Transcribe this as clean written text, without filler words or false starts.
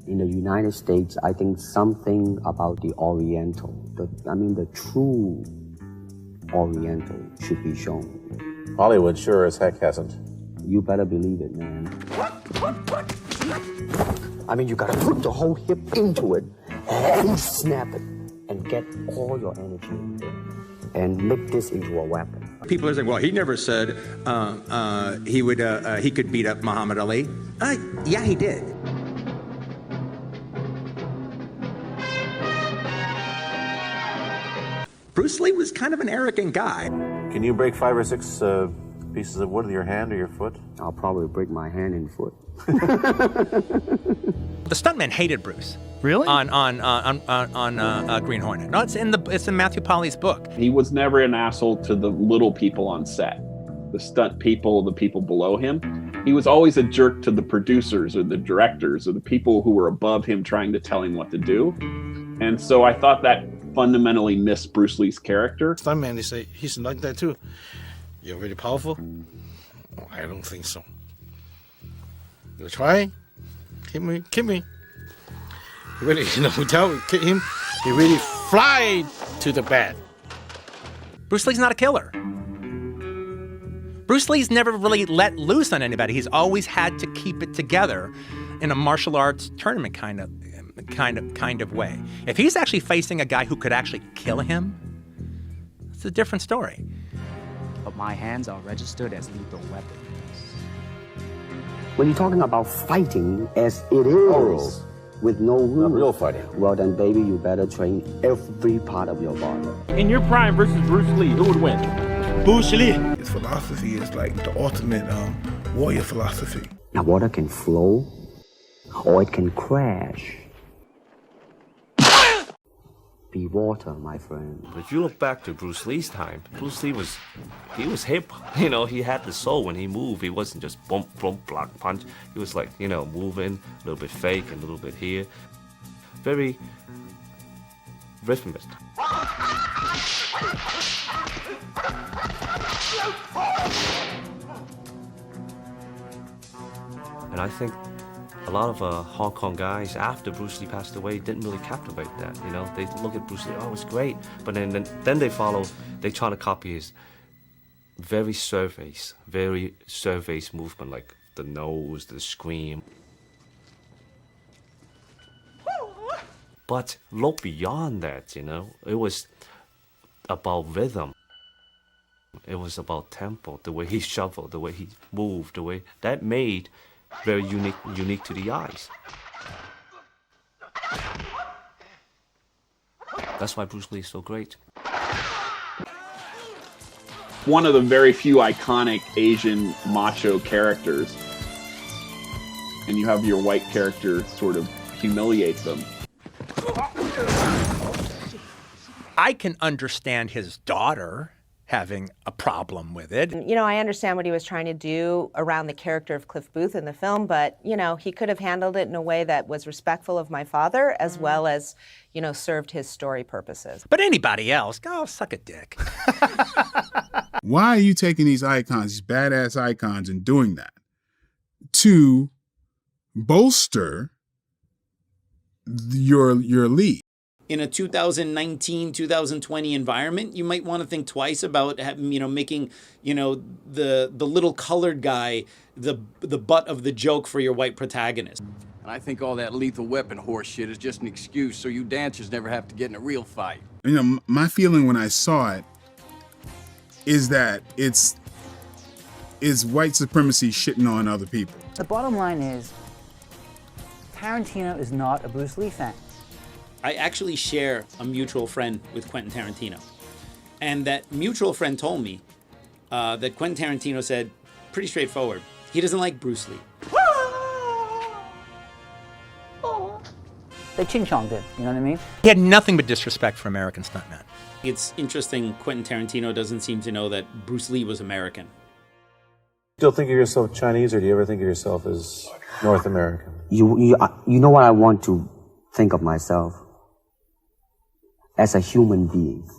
in the United States, I think something about the Oriental, the true Oriental should be shown. Hollywood sure as heck hasn't. You better believe it, man. You gotta put the whole hip into it and snap it and get all your energy into it and make this into a weapon. People are saying, well, he never said he could beat up Muhammad Ali. Yeah, he did. Bruce Lee was kind of an arrogant guy. Can you break 5 or 6 pieces of wood with your hand or your foot? I'll probably break my hand and foot. The stuntman hated Bruce. Really? On Green Hornet. No, it's in Matthew Polly's book. He was never an asshole to the little people on set, the stunt people, the people below him. He was always a jerk to the producers or the directors or the people who were above him trying to tell him what to do. And so I thought that fundamentally missed Bruce Lee's character. Stuntman, they say, he's like that too. You're really powerful? Oh, I don't think so. You try? Kill me. Really, without him, he really fly to the bat. Bruce Lee's not a killer. Bruce Lee's never really let loose on anybody. He's always had to keep it together in a martial arts tournament kind of way. If he's actually facing a guy who could actually kill him, it's a different story. But my hands are registered as lethal weapons. When you're talking about fighting as it is, with no rules. Not real fighting. Well then, baby, you better train every part of your body. In your prime versus Bruce Lee, who would win? Bruce Lee. His philosophy is like the ultimate warrior philosophy. Now, water can flow, or it can crash. Be water, my friend. If you look back to Bruce Lee's time, Bruce Lee was hip. He had the soul when he moved. He wasn't just bump, block, punch. He was like, moving, a little bit fake, and a little bit here. Very rhythmic. And I think a lot of Hong Kong guys, after Bruce Lee passed away, didn't really captivate that. They look at Bruce Lee, oh, it's great, but then they try to copy his very surface movement, like the nose, the scream. But look beyond that, it was about rhythm. It was about tempo, the way he shuffled, the way he moved, the way that made very unique to the eyes. That's why Bruce Lee is so great. One of the very few iconic Asian macho characters. And you have your white character sort of humiliate them. I can understand his daughter having a problem with it. I understand what he was trying to do around the character of Cliff Booth in the film, but, he could have handled it in a way that was respectful of my father as well as, served his story purposes. But anybody else, go suck a dick. Why are you taking these icons, these badass icons, and doing that? To bolster your lead. In a 2019, 2020 environment, you might want to think twice about, making, the little colored guy the butt of the joke for your white protagonist. And I think all that lethal weapon horse shit is just an excuse so you dancers never have to get in a real fight. My feeling when I saw it is that it's white supremacy shitting on other people. The bottom line is, Tarantino is not a Bruce Lee fan. I actually share a mutual friend with Quentin Tarantino. And that mutual friend told me that Quentin Tarantino said, pretty straightforward, he doesn't like Bruce Lee. They ching-chonged it, you know what I mean? He had nothing but disrespect for American stuntmen. It's interesting Quentin Tarantino doesn't seem to know that Bruce Lee was American. Still think of yourself Chinese, or do you ever think of yourself as North American? You know what I want to think of myself? As a human being.